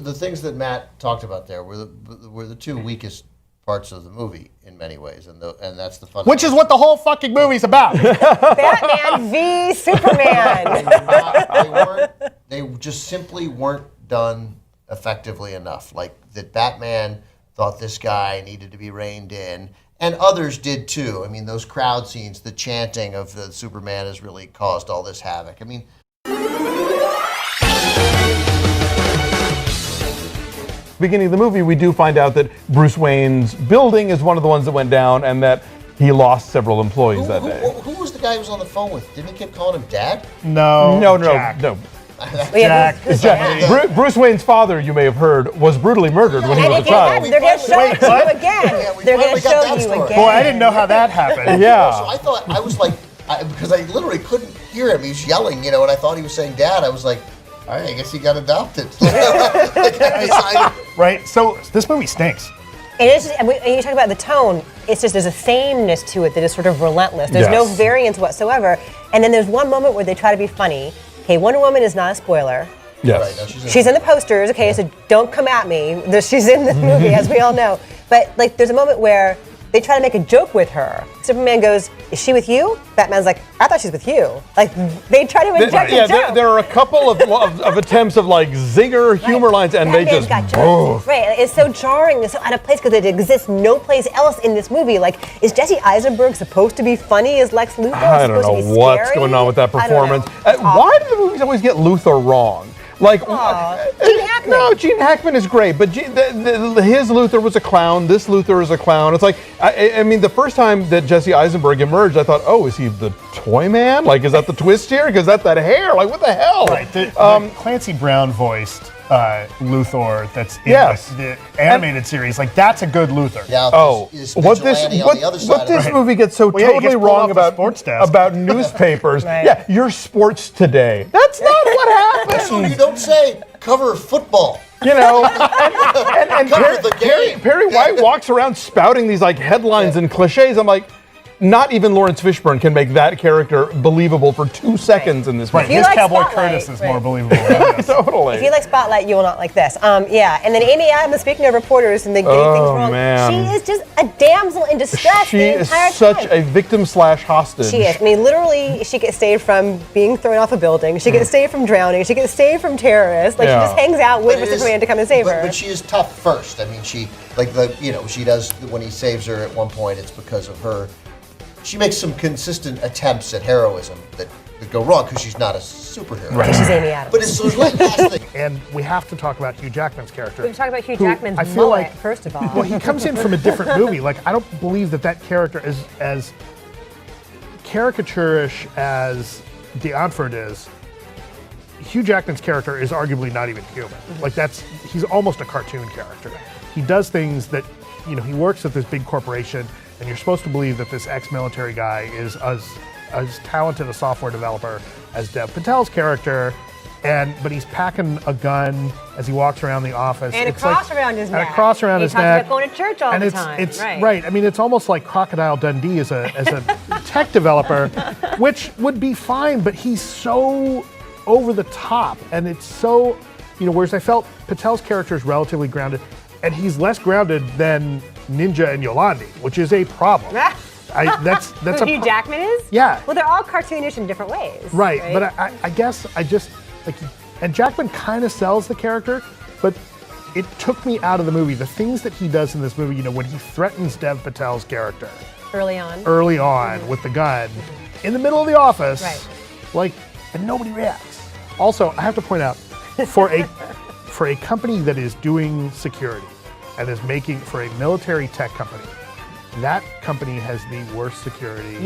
the things that Matt talked about there were the two weakest parts of the movie in many ways, and that's the fun. Which is what the whole fucking movie's about. Batman v Superman. They just simply weren't done effectively enough. Like that Batman thought this guy needed to be reined in, and others did too. I mean, those crowd scenes, the chanting of the Superman has really caused all this havoc. I mean, beginning of the movie, we do find out that Bruce Wayne's building is one of the ones that went down, and that he lost several employees that day. Who was the guy who was on the phone with? Didn't he keep calling him Dad? No. Jack. Bruce Wayne's father, you may have heard, was brutally murdered when he was a child. They're going to show it to you again. They're going to show you again. Boy, I didn't know how that happened. Yeah. So I was like, because I literally couldn't hear him. He was yelling, and I thought he was saying Dad. I was like, all right, I guess he got adopted. Right. So this movie stinks. It is, and you talk about the tone, it's just there's a sameness to it that is sort of relentless. There's no variance whatsoever. And then there's one moment where they try to be funny. Okay, Wonder Woman is not a spoiler. Yes. Right, she's in the posters, okay, so don't come at me. She's in the movie, as we all know. But like, there's a moment where they try to make a joke with her. Superman goes, "Is she with you?" Batman's like, "I thought she's with you." Like, they try to inject a joke. There are a couple of attempts of like zinger humor lines, and they just boom. Right, it's so jarring, it's so out of place because it exists no place else in this movie. Like, is Jesse Eisenberg supposed to be funny as Lex Luthor? I don't know what's going on with that performance. Why do the movies always get Luthor wrong? Like, Gene Hackman. No, Gene Hackman is great, but his Luthor was a clown. This Luthor is a clown. It's like, I mean, the first time that Jesse Eisenberg emerged, I thought, oh, is he the Toy Man? Like, is that the twist here? Because that hair, like, what the hell? Right. The Clancy Brown voiced Luthor that's in the animated series. Like, that's a good Luthor. Yeah. What this movie gets so totally wrong about newspapers. Right. Yeah, your sports today. That's not what happens. You don't say cover football. And Perry White walks around spouting these like headlines and cliches. I'm like, not even Lawrence Fishburne can make that character believable for 2 seconds in this movie. His Cowboy Curtis is more believable. Totally. If you like Spotlight, you will not like this. Yeah, and then Amy Adams, speaking of reporters and they getting things wrong, man. she is just a damsel in distress the entire time. She is such a victim/hostage. She is. I mean, literally, she gets saved from being thrown off a building. She gets saved from drowning. She gets saved from terrorists. Like, she just hangs out with Mr. Superman to come and save her. But she is tough first. I mean, she does, when he saves her at one point, it's because of her. She makes some consistent attempts at heroism that go wrong because she's not a superhero. Right. She's Amy Adams. But it's like last thing. And we have to talk about Hugh Jackman's character. We've talked about Hugh Jackman's mullet, first of all. Well, he comes in from a different movie. Like, I don't believe that character is as caricaturish as D'Onford is. Hugh Jackman's character is arguably not even human. Like, he's almost a cartoon character. He does things that, he works at this big corporation, and you're supposed to believe that this ex-military guy is as talented a software developer as Dev Patel's character, but he's packing a gun as he walks around the office. And a cross around his neck. And a cross around his neck. He talks about going to church all the time. It's right. I mean, it's almost like Crocodile Dundee as a tech developer, which would be fine, but he's so over the top, and it's so, whereas I felt Patel's character is relatively grounded, and he's less grounded than Ninja and Yolandi, which is a problem. That's Who Hugh Jackman is? Yeah. Well, they're all cartoonish in different ways. Right. But I guess I just, and Jackman kind of sells the character, but it took me out of the movie. The things that he does in this movie, when he threatens Dev Patel's character. Early on with the gun, in the middle of the office, and nobody reacts. Also, I have to point out, for a company that is doing security and is making, for a military tech company, that company has the worst security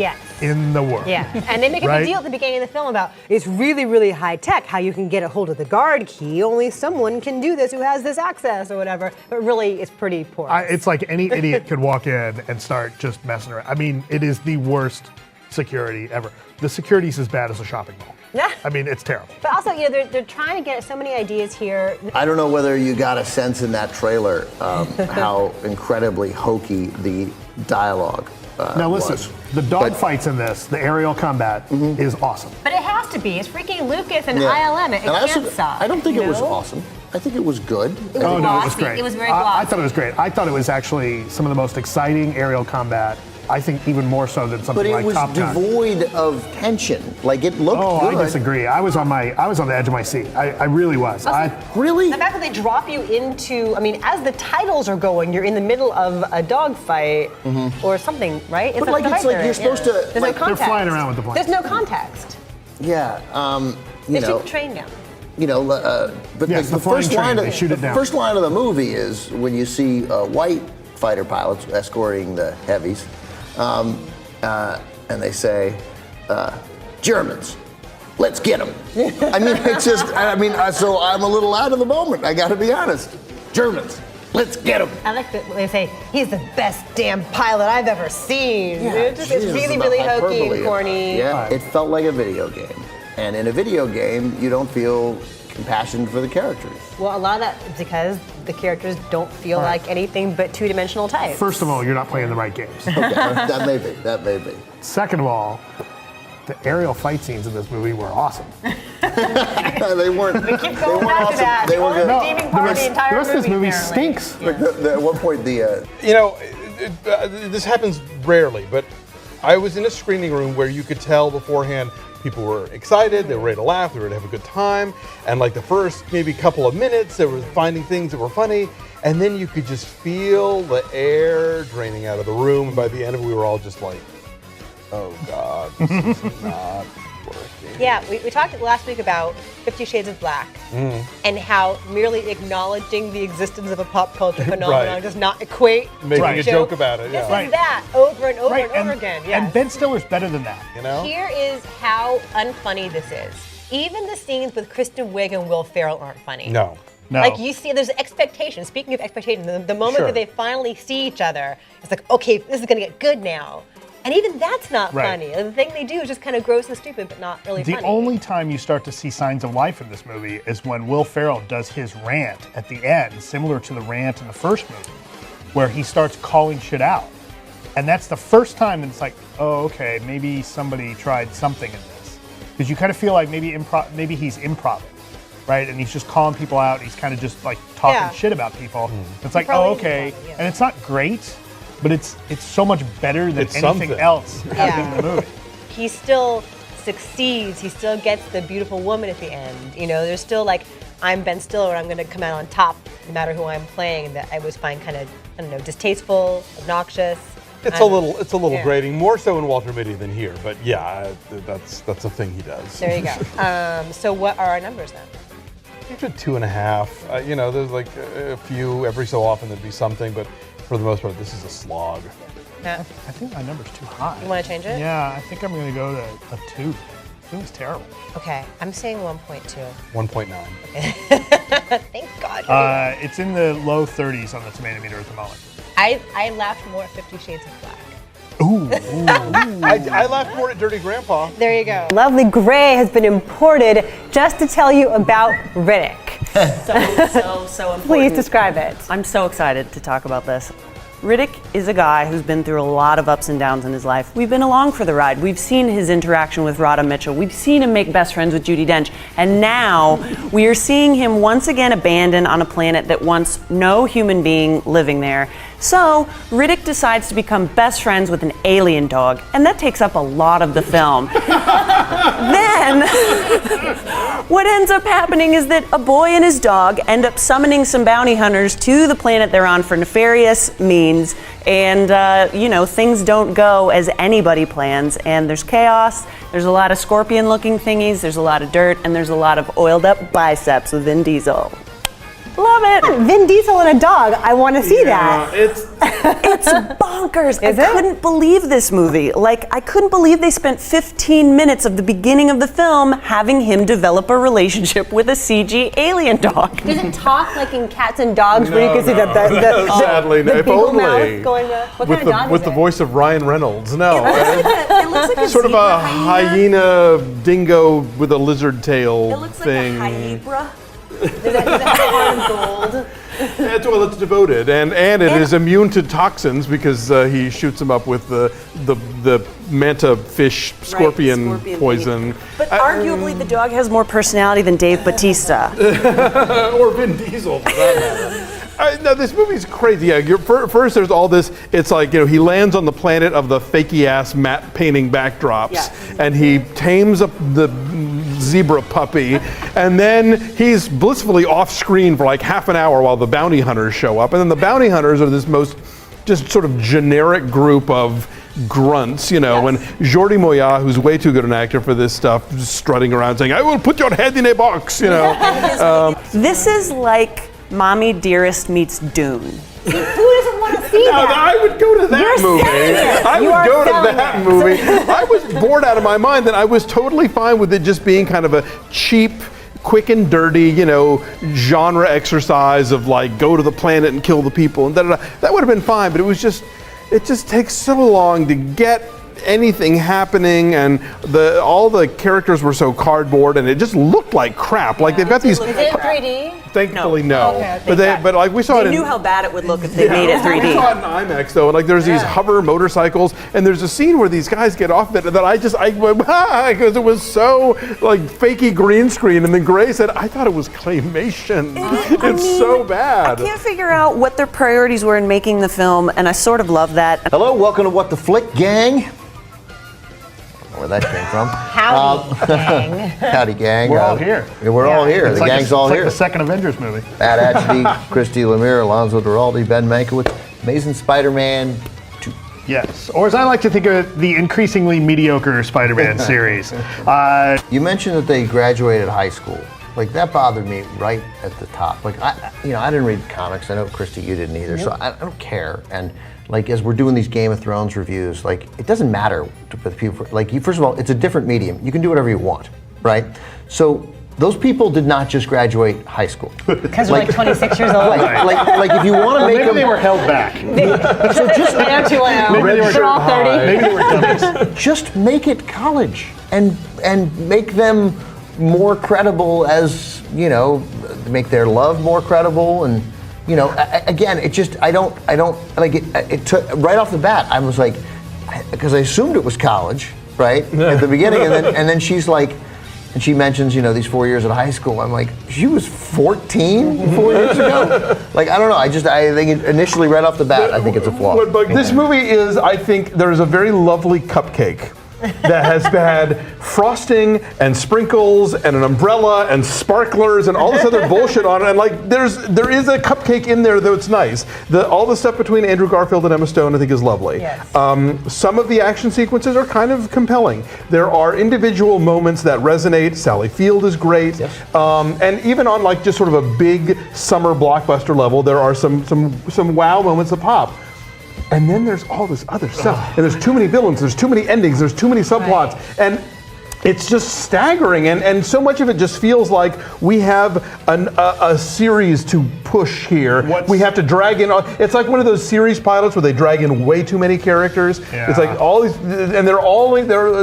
in the world. Yeah, and they make a big deal at the beginning of the film about it's really, really high tech, how you can get a hold of the guard key. Only someone can do this who has this access or whatever. But really, it's pretty poor. It's like any idiot could walk in and start just messing around. I mean, it is the worst security ever. The security's as bad as a shopping mall. I mean, it's terrible. But also, they're trying to get so many ideas here. I don't know whether you got a sense in that trailer how incredibly hokey the dialogue now listen, the dogfights in this, the aerial combat, is awesome. But it has to be. It's freaking Lucas and ILM. It can't suck. I don't think it was awesome. I think it was good. Oh no, it was great. It was very I glossy. thought it was great. I thought it was actually some of the most exciting aerial combat. I think even more so than something But it like was Top Gun. devoid of tension. Like it looked Oh, good. I disagree. I was on the edge of my seat. I really was. Really? The fact that they drop you into, I mean, as the titles are going, you're in the middle of a dogfight or something, right? But like it's like you're supposed to. There's Like, no context. They're flying around with the planes. There's no context. yeah. They You know. shoot the train down. You know, but Yes, the the flying first train, line of they shoot it the down. first line of the movie is when you see white fighter pilots escorting the heavies, and they say, "Germans, let's get them." I mean, it's just, so I'm a little out of the moment. I got to be honest. Germans, let's get them. I like that when they say, he's the best damn pilot I've ever seen. It's really, really hokey and corny. Yeah, it felt like a video game. And in a video game, you don't feel compassion for the characters. Well, a lot of that is because the characters don't feel like anything but two-dimensional types. First of all, you're not playing the right games. Okay, that may be. Second of all, the aerial fight scenes in this movie were awesome. They weren't. We keep going back to that. They were good. Redeeming part of the entire the rest of this movie apparently. stinks. Like at one point, You know, this happens rarely, but I was in a screening room where you could tell beforehand people were excited, they were ready to laugh, they were ready to have a good time, and like the first maybe couple of minutes, they were finding things that were funny, and then you could just feel the air draining out of the room, and by the end of it, we were all just like, oh God, this is not working. Yeah, we talked last week about 50 Shades of Black and how merely acknowledging the existence of a pop culture phenomenon Right. does not equate Making to a joke about it, This yeah. is that over and over Right, and over again. Yes. And Ben Stiller's better than that. You know? Here is how unfunny this is. Even the scenes with Kristen Wiig and Will Ferrell aren't funny. No. No. Like you see, there's expectation. Speaking of expectation, the moment Sure. that they finally see each other, it's like, okay, this is gonna get good now. And even that's not Right. funny. The thing they do is just kind of gross and stupid, but not really The funny. only time you start to see signs of life in this movie is when Will Ferrell does his rant at the end, similar to the rant in the first movie, where he starts calling shit out. And that's the first time that it's like, oh, okay, maybe somebody tried something in this. Because you kind of feel like maybe he's improv, right? And he's just calling people out. He's kind of just like talking Yeah. shit about people. It's like, probably oh, is okay. improv, yeah. And it's not great, but it's so much better than It's anything something. else happening in the movie. He still succeeds. He still gets the beautiful woman at the end. You know, there's still like, I'm Ben Stiller and I'm going to come out on top no matter who I'm playing. That I always find kind of, I don't know, distasteful, obnoxious. It's a little Yeah. grating, more so in Walter Mitty than here, but yeah, that's a thing he does. There you go. So what are our numbers then? I think 2.5. You know, there's like a few every so often there'd be something, but for the most part, this is a slog. Matt, I think my number's too high. you want to change it? Yeah, I think I'm going to go to a 2. It was terrible. Okay, I'm saying 1.2. 1.9. Thank God. It's in the low 30s on the tomato meter at the moment. I laughed more at 50 Shades of Black. Ooh. I laughed more at Dirty Grandpa. There you go. Lovely Gray has been imported just to tell you about Riddick. So important. Please describe it. I'm so excited to talk about this. Riddick is a guy who's been through a lot of ups and downs in his life. We've been along for the ride. We've seen his interaction with Radha Mitchell. We've seen him make best friends with Judi Dench. And now we are seeing him once again abandoned on a planet that wants no human being living there. So Riddick decides to become best friends with an alien dog, and that takes up a lot of the film. Then, what ends up happening is that a boy and his dog end up summoning some bounty hunters to the planet they're on for nefarious means, and things don't go as anybody plans, and there's chaos, there's a lot of scorpion-looking thingies, there's a lot of dirt, and there's a lot of oiled-up biceps with Vin Diesel. Love it! Vin Diesel and a dog. I want to see that. It's bonkers. Is I it? couldn't believe this movie. I couldn't believe they spent 15 minutes of the beginning of the film having him develop a relationship with a CG alien dog. Does it talk like in Cats and Dogs where you can see the Sadly, the if beagle only. mouth going what With kind of dog with is the it? voice of Ryan Reynolds. No. It looks like a Sort of a hyena dingo with a lizard tail It looks like thing. a hybra. Does it have heart of gold? Well, it's devoted, and it is immune to toxins because he shoots them up with the manta fish scorpion poison. But arguably, the dog has more personality than Dave Bautista. Or Vin Diesel, for that matter. No, this movie's crazy. Yeah, first there's all this. It's like, he lands on the planet of the fakey ass matte painting backdrops, and he tames up the zebra puppy, and then he's blissfully off screen for like half an hour while the bounty hunters show up, and then the bounty hunters are this most just sort of generic group of grunts, and Jordi Moya, who's way too good an actor for this stuff, just strutting around saying, "I will put your head in a box," This is like Mommy Dearest meets Dune. Who doesn't want to see that? I would go to that movie. I would go to that movie. I was bored out of my mind, and I was totally fine with it just being kind of a cheap, quick and dirty, genre exercise of like go to the planet and kill the people and da-da-da. That would have been fine, but it just takes so long to get anything happening, and all the characters were so cardboard, and it just looked like crap. Like they've got these. Is it 3D? Thankfully, no. Okay. But like we saw it. They knew how bad it would look if they made it 3D. We saw it in IMAX though, and like there's these hover motorcycles, and there's a scene where these guys get off of it that I went because it was so like fakey green screen, and then Grae said, "I thought it was claymation." It's so bad. I can't figure out what their priorities were in making the film, and I sort of love that. Hello, welcome to What the Flick, gang. Where that came from. Howdy, gang. Howdy, gang. We're all here. Yeah, we're all here. It's The gang's all it's here. like the second Avengers movie. At Atchity, Christy Lemire, Alonso Duralde, Ben Mankiewicz, Amazing Spider-Man 2. Yes, or as I like to think of it, the increasingly mediocre Spider-Man series. You mentioned that they graduated high school. Like, that bothered me right at the top. Like, I didn't read comics. I know, Christy, you didn't either, so I don't care. And like, as we're doing these Game of Thrones reviews, like, it doesn't matter to people. Like, first of all, it's a different medium. You can do whatever you want, right? So those people did not just graduate high school. Because they're like 26 years old. Like if you want to make maybe them, they were held back. so just Maybe they were They're all 30. Maybe they were dummies. just make it college and make them more credible as, make their love more credible, and again, it just I don't like it. It took right off the bat. I was like, because I assumed it was college, right, at the beginning, and then she's like, and she mentions these 4 years at high school. I'm like, she was 14 4 years ago. Like, I don't know. I think initially right off the bat, I think it's a flaw. But this movie is, I think, there is a very lovely cupcake that has had frosting and sprinkles and an umbrella and sparklers and all this other bullshit on it. And like, there is a cupcake in there, though it's nice. All the stuff between Andrew Garfield and Emma Stone, I think, is lovely. Yes. Some of the action sequences are kind of compelling. There are individual moments that resonate. Sally Field is great. Yes. And even on like just sort of a big summer blockbuster level, there are some wow moments that pop. And then there's all this other stuff. And there's too many villains, there's too many endings, there's too many subplots. Right. And it's just staggering. And so much of it just feels like we have a series to push here. We have to drag in. It's like one of those series pilots where they drag in way too many characters. Yeah. It's like all these, and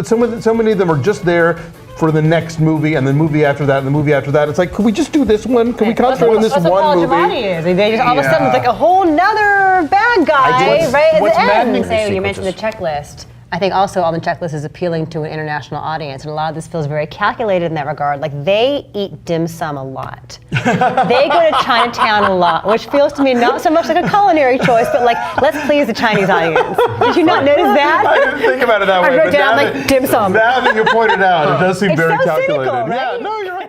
so many of them are just there for the next movie, and the movie after that, and the movie after that. It's like, could we just do this one? Can we concentrate on this one movie? They just all of a sudden it's like a whole nother bad guy, right at what's the end. maddening- Say, you mentioned the checklist. I think also on the checklist is appealing to an international audience, and a lot of this feels very calculated in that regard. Like, they eat dim sum a lot. They go to Chinatown a lot, which feels to me not so much like a culinary choice, but like, let's please the Chinese audience. Did you not notice that? I didn't think about it that way. I wrote but down now like dim sum. Now that you point it out, it does seem It's very so calculated. cynical, right? Yeah, no, you're right.